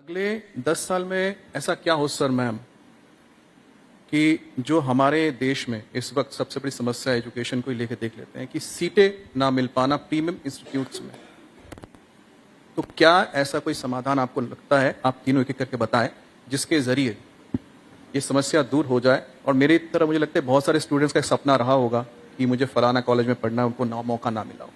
अगले 10 साल में ऐसा क्या हो सर मैम कि जो हमारे देश में इस वक्त सबसे बड़ी समस्या एजुकेशन को ही लेकर देख लेते हैं कि सीटें ना मिल पाना प्रीमियम इंस्टीट्यूट्स में, तो क्या ऐसा कोई समाधान आपको लगता है, आप तीनों एक एक करके बताएं, जिसके जरिए ये समस्या दूर हो जाए। और मेरी तरह मुझे लगता है बहुत सारे स्टूडेंट्स का एक सपना रहा होगा कि मुझे फलाना कॉलेज में पढ़ना है, उनको मौका ना मिला हो।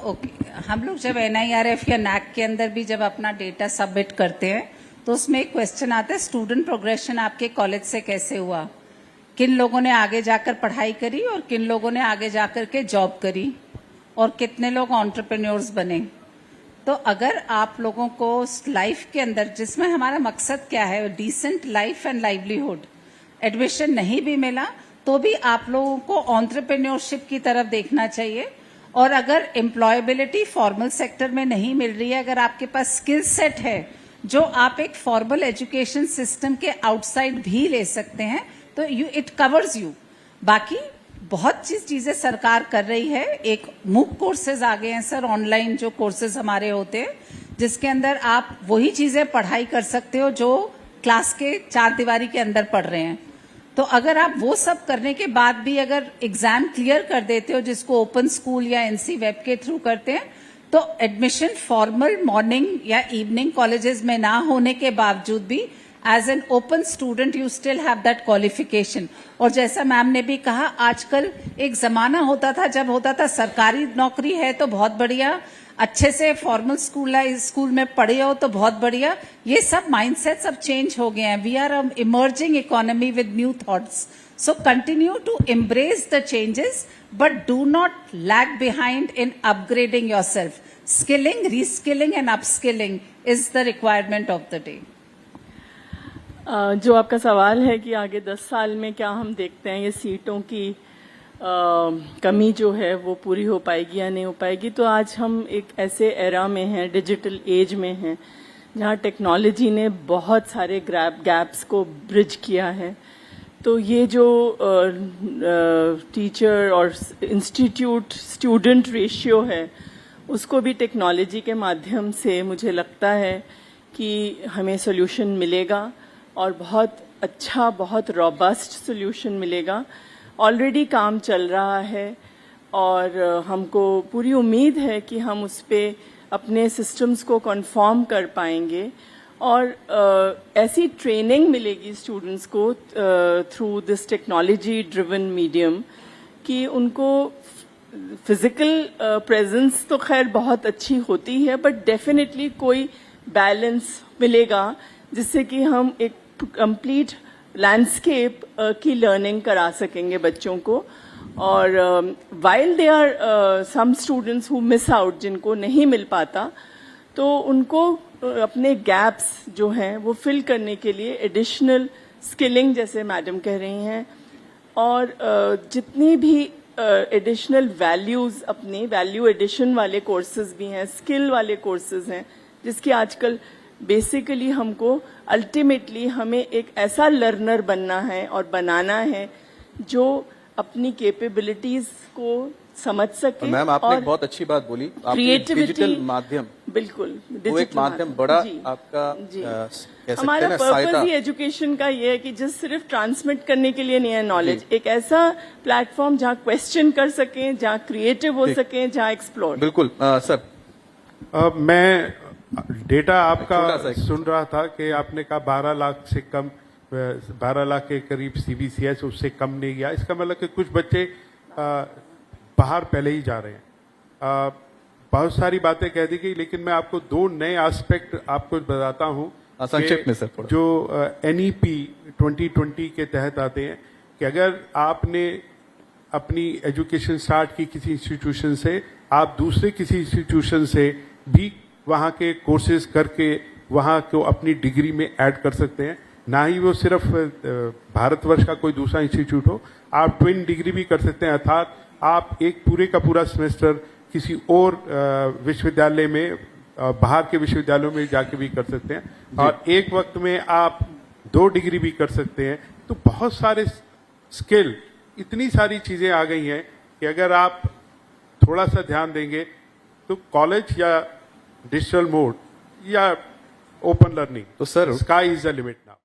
ओके, हम लोग जब NIRF या NAC के अंदर भी जब अपना डेटा सबमिट करते हैं तो उसमें एक क्वेश्चन आता है, स्टूडेंट प्रोग्रेशन आपके कॉलेज से कैसे हुआ, किन लोगों ने आगे जाकर पढ़ाई करी और किन लोगों ने आगे जाकर के जॉब करी और कितने लोग एंटरप्रेन्योर्स बने। तो अगर आप लोगों को लाइफ के अंदर, जिसमें हमारा मकसद क्या है, decent life and livelihood, admission नहीं भी मिला तो भी आप लोगों को एंटरप्रेन्योरशिप की तरफ देखना चाहिए। और अगर एम्प्लॉयबिलिटी फॉर्मल सेक्टर में नहीं मिल रही है, अगर आपके पास स्किल सेट है जो आप एक फॉर्मल एजुकेशन सिस्टम के आउटसाइड भी ले सकते हैं, तो इट कवर्स यू। बाकी बहुत चीजें सरकार कर रही है। एक मूक कोर्सेज आ गए हैं सर, ऑनलाइन जो कोर्सेज हमारे होते हैं, जिसके अंदर आप वही चीजें पढ़ाई कर सकते हो जो क्लास के 4 दीवारी के अंदर पढ़ रहे हैं। तो अगर आप वो सब करने के बाद भी अगर एग्जाम क्लियर कर देते हो, जिसको ओपन स्कूल या NC वेब के थ्रू करते हैं, तो admission formal morning or evening colleges में ना होने के बावजूद भी as an open student you still have that qualification. और जैसा मैम ने भी कहा, आजकल एक जमाना होता था जब होता था सरकारी नौकरी है तो बहुत बढ़िया, अच्छे से फॉर्मल स्कूल में पढ़े हो तो बहुत बढ़िया। ये सब माइंडसेट सब चेंज हो गए हैं। We are a emerging economy with new thoughts, so continue to embrace the changes but do not lag behind in upgrading yourself. Skilling, reskilling and upskilling is the requirement of the day. जो आपका सवाल है कि आगे 10 साल में क्या हम देखते हैं, ये सीटों की कमी जो है वो पूरी हो पाएगी या नहीं हो पाएगी, तो आज हम एक ऐसे एरा में हैं, डिजिटल एज में हैं, जहाँ टेक्नोलॉजी ने बहुत सारे गैप्स को ब्रिज किया है। तो ये जो टीचर और इंस्टीट्यूट स्टूडेंट रेशियो है, उसको भी टेक्नोलॉजी के माध्यम से मुझे लगता है कि हमें सोल्यूशन मिलेगा और बहुत अच्छा, बहुत रॉबस्ट सोल्यूशन मिलेगा। ऑलरेडी काम चल रहा है और हमको पूरी उम्मीद है कि हम उस पर अपने सिस्टम्स को कन्फर्म कर पाएंगे और ऐसी ट्रेनिंग मिलेगी स्टूडेंट्स को through this technology driven medium कि उनको फिजिकल प्रेजेंस तो खैर बहुत अच्छी होती है, बट डेफिनेटली कोई बैलेंस मिलेगा जिससे कि हम एक कंप्लीट लैंडस्केप की लर्निंग करा सकेंगे बच्चों को। और while they are some students who miss out, जिनको नहीं मिल पाता, तो उनको अपने गैप्स जो हैं वो फिल करने के लिए एडिशनल स्किलिंग, जैसे मैडम कह रही हैं, और जितनी भी एडिशनल वैल्यूज, अपनी वैल्यू एडिशन वाले कोर्सेज भी हैं, स्किल वाले कोर्सेज हैं, जिसकी आजकल बेसिकली हमको अल्टीमेटली हमें एक ऐसा लर्नर बनना है और बनाना है जो अपनी कैपेबिलिटीज को समझ सके। मैम आपने बहुत अच्छी बात बोली, डिजिटल माध्यम, बिल्कुल वो एक माध्यम बड़ा आपका हमारा पर्पस ही एजुकेशन का ये है कि जिस सिर्फ ट्रांसमिट करने के लिए नहीं है नॉलेज, एक ऐसा प्लेटफॉर्म जहाँ क्वेश्चन कर सकें, जहाँ क्रिएटिव हो सकें, जहाँ एक्सप्लोर। बिल्कुल सर, मैं डेटा आपका सुन रहा था कि आपने कहा 12 लाख से कम, 12 लाख के करीब CBCS, उससे कम नहीं गया। इसका मतलब कि कुछ बच्चे बाहर पहले ही जा रहे हैं। बहुत सारी बातें कह दी गई, लेकिन मैं आपको 2 नए एस्पेक्ट आपको बताता हूं संक्षेप में सर, जो NEP 2020 के तहत आते हैं कि अगर आपने अपनी एजुकेशन स्टार्ट की किसी इंस्टीट्यूशन से, आप दूसरे किसी इंस्टीट्यूशन से भी वहां के कोर्सेज करके वहां को अपनी डिग्री में ऐड कर सकते हैं। ना ही वो सिर्फ भारतवर्ष का कोई दूसरा इंस्टीट्यूट हो, आप ट्विन डिग्री भी कर सकते हैं, अर्थात आप एक पूरे का पूरा सेमेस्टर किसी और विश्वविद्यालय में, बाहर के विश्वविद्यालयों में जाके भी कर सकते हैं और एक वक्त में आप 2 डिग्री भी कर सकते हैं। तो बहुत सारे स्किल, इतनी सारी चीजें आ गई हैं कि अगर आप थोड़ा सा ध्यान देंगे तो कॉलेज या डिजिटल मोड या ओपन लर्निंग, तो sir sky is the limit now.